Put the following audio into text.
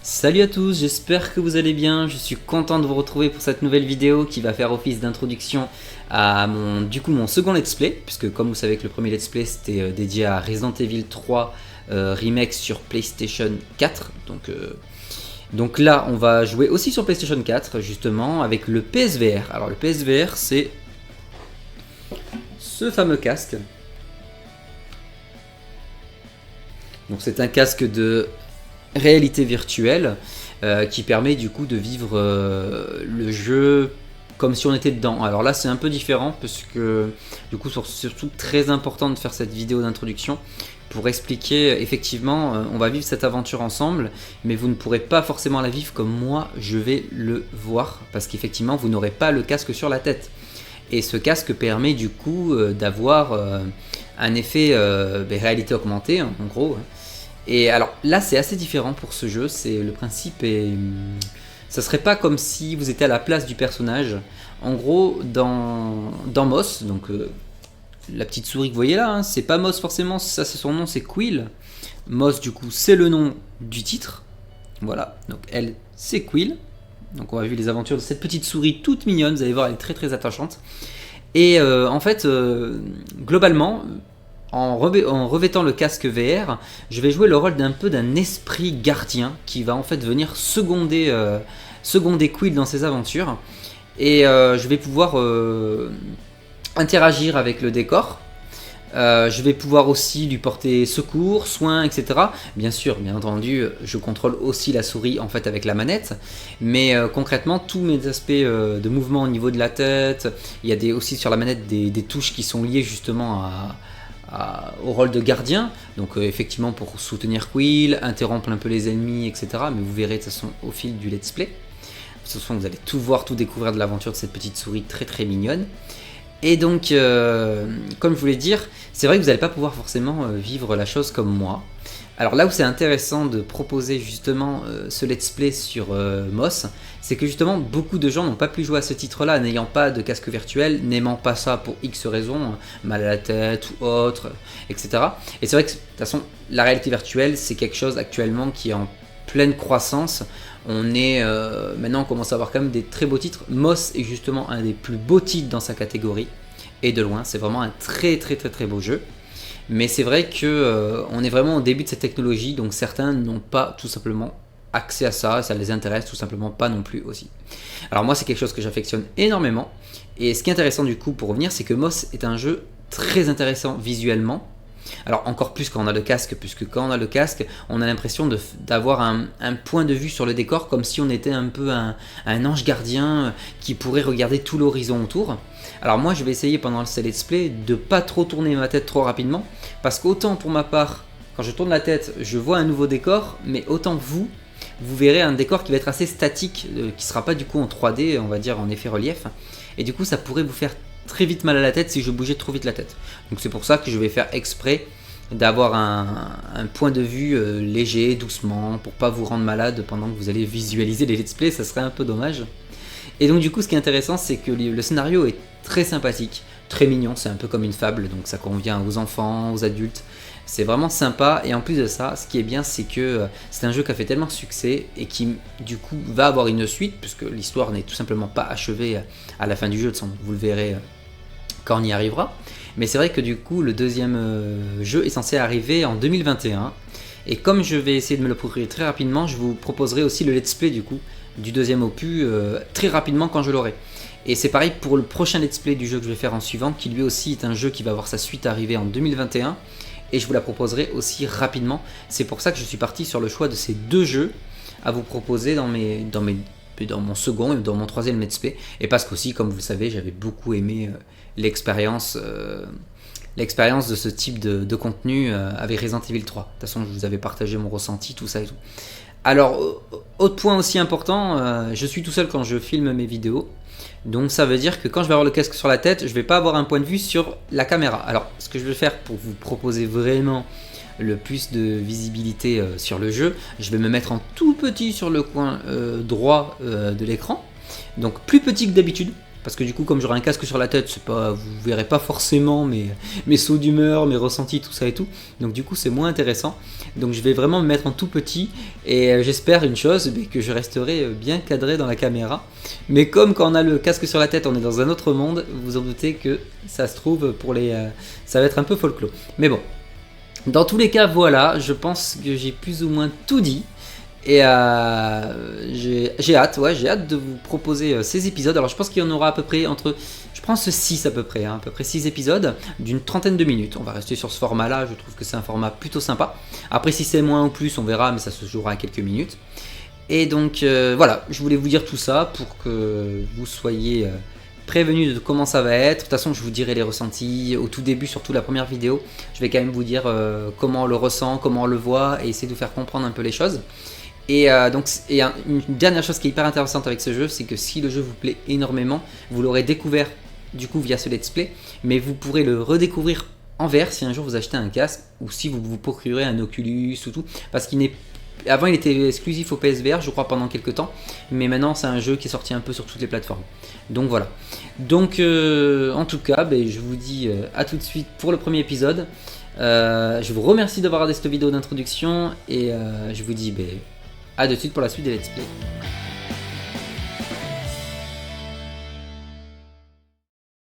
Salut à tous, j'espère que vous allez bien. Je suis content de vous retrouver pour cette nouvelle vidéo qui va faire office d'introduction à mon second let's play, puisque comme vous savez que le premier let's play c'était dédié à Resident Evil 3 remake sur PlayStation 4. Donc là on va jouer aussi sur PlayStation 4 justement avec le PSVR. Alors le PSVR c'est ce fameux casque. Donc c'est un casque de réalité virtuelle qui permet du coup de vivre le jeu comme si on était dedans. Alors là c'est un peu différent parce que du coup c'est surtout très important de faire cette vidéo d'introduction pour expliquer effectivement on va vivre cette aventure ensemble, mais vous ne pourrez pas forcément la vivre comme moi je vais le voir, parce qu'effectivement vous n'aurez pas le casque sur la tête, et ce casque permet du coup d'avoir un effet réalité augmentée en gros. Et alors là c'est assez différent pour ce jeu, le principe est... ça serait pas comme si vous étiez à la place du personnage. En gros dans Moss, donc la petite souris que vous voyez là, hein, c'est pas Moss forcément, ça c'est son nom, c'est Quill. Moss du coup c'est le nom du titre, voilà, donc elle c'est Quill. Donc on va vivre les aventures de cette petite souris toute mignonne, vous allez voir elle est très très attachante. Et en fait globalement... En revêtant le casque VR, je vais jouer le rôle d'un esprit gardien qui va en fait venir seconder Quill dans ses aventures. Et je vais pouvoir interagir avec le décor. Je vais pouvoir aussi lui porter secours, soins, etc. Bien sûr, bien entendu, je contrôle aussi la souris en fait avec la manette. Mais concrètement, tous mes aspects de mouvement au niveau de la tête, il y a aussi sur la manette des touches qui sont liées justement au rôle de gardien, donc effectivement pour soutenir Quill, interrompre un peu les ennemis, etc. Mais vous verrez de toute façon au fil du let's play. De toute façon vous allez tout voir, tout découvrir de l'aventure de cette petite souris très très mignonne. Et donc comme je voulais dire, c'est vrai que vous n'allez pas pouvoir forcément vivre la chose comme moi. Alors là où c'est intéressant de proposer justement ce let's play sur Moss, c'est que justement beaucoup de gens n'ont pas pu jouer à ce titre là n'ayant pas de casque virtuel, n'aimant pas ça pour X raisons, mal à la tête ou autre, etc. Et c'est vrai que de toute façon la réalité virtuelle c'est quelque chose actuellement qui est en pleine croissance. Maintenant on commence à avoir quand même des très beaux titres. Moss est justement un des plus beaux titres dans sa catégorie, et de loin c'est vraiment un très très très très beau jeu. Mais c'est vrai que on est vraiment au début de cette technologie, donc certains n'ont pas tout simplement accès à ça, ça les intéresse tout simplement pas non plus aussi. Alors moi c'est quelque chose que j'affectionne énormément, et ce qui est intéressant du coup pour revenir, c'est que Moss est un jeu très intéressant visuellement. Alors encore plus quand on a le casque, puisque quand on a le casque, on a l'impression d'avoir un point de vue sur le décor, comme si on était un peu un ange gardien qui pourrait regarder tout l'horizon autour. Alors moi je vais essayer pendant ce let's play de pas trop tourner ma tête trop rapidement, parce qu'autant pour ma part, quand je tourne la tête, je vois un nouveau décor, mais autant vous verrez un décor qui va être assez statique, qui sera pas du coup en 3D, on va dire en effet relief, et du coup ça pourrait vous faire très vite mal à la tête si je bougeais trop vite la tête. Donc c'est pour ça que je vais faire exprès d'avoir un point de vue léger, doucement, pour pas vous rendre malade pendant que vous allez visualiser les let's play, ça serait un peu dommage. Et donc du coup ce qui est intéressant, c'est que le scénario est très sympathique, très mignon, c'est un peu comme une fable, donc ça convient aux enfants, aux adultes. C'est vraiment sympa, et en plus de ça, ce qui est bien, c'est que c'est un jeu qui a fait tellement de succès et qui du coup va avoir une suite, puisque l'histoire n'est tout simplement pas achevée à la fin du jeu, vous le verrez quand on y arrivera. Mais c'est vrai que du coup le deuxième jeu est censé arriver en 2021, et comme je vais essayer de me le procurer très rapidement, je vous proposerai aussi le let's play du coup du deuxième opus très rapidement quand je l'aurai. Et c'est pareil pour le prochain let's play du jeu que je vais faire en suivant, qui lui aussi est un jeu qui va avoir sa suite arriver en 2021, et je vous la proposerai aussi rapidement. C'est pour ça que je suis parti sur le choix de ces deux jeux à vous proposer dans mon second et dans mon troisième let's play, et parce qu'aussi, comme vous le savez, j'avais beaucoup aimé l'expérience de ce type de contenu avec Resident Evil 3. De toute façon, je vous avais partagé mon ressenti, tout ça et tout. Alors, autre point aussi important, je suis tout seul quand je filme mes vidéos. Donc ça veut dire que quand je vais avoir le casque sur la tête, je vais pas avoir un point de vue sur la caméra. Alors ce que je vais faire pour vous proposer vraiment le plus de visibilité sur le jeu, je vais me mettre en tout petit sur le coin droit de l'écran, donc plus petit que d'habitude, parce que du coup comme j'aurai un casque sur la tête, c'est pas, vous verrez pas forcément mes sauts d'humeur, mes ressentis, tout ça et tout, donc du coup c'est moins intéressant. Donc je vais vraiment me mettre en tout petit et j'espère une chose, que je resterai bien cadré dans la caméra. Mais comme quand on a le casque sur la tête, on est dans un autre monde, vous en doutez que ça se trouve pour ça va être un peu folklore. Mais bon, dans tous les cas, voilà, je pense que j'ai plus ou moins tout dit. Et j'ai hâte de vous proposer ces épisodes. Alors je pense qu'il y en aura à peu près je pense 6 à peu près 6 épisodes d'une trentaine de minutes. On va rester sur ce format là, je trouve que c'est un format plutôt sympa. Après si c'est moins ou plus, on verra, mais ça se jouera à quelques minutes. Et donc voilà, je voulais vous dire tout ça pour que vous soyez prévenu de comment ça va être. De toute façon, je vous dirai les ressentis au tout début, surtout la première vidéo. Je vais quand même vous dire comment on le ressent, comment on le voit et essayer de vous faire comprendre un peu les choses. Et une dernière chose qui est hyper intéressante avec ce jeu, c'est que si le jeu vous plaît énormément, vous l'aurez découvert du coup via ce let's play, mais vous pourrez le redécouvrir en VR si un jour vous achetez un casque ou si vous vous procurez un Oculus ou tout, parce avant il était exclusif au PSVR je crois pendant quelques temps, mais maintenant c'est un jeu qui est sorti un peu sur toutes les plateformes. Donc voilà. Donc en tout cas, je vous dis à tout de suite pour le premier épisode. Je vous remercie d'avoir regardé cette vidéo d'introduction et je vous dis à de suite pour la suite des let's play.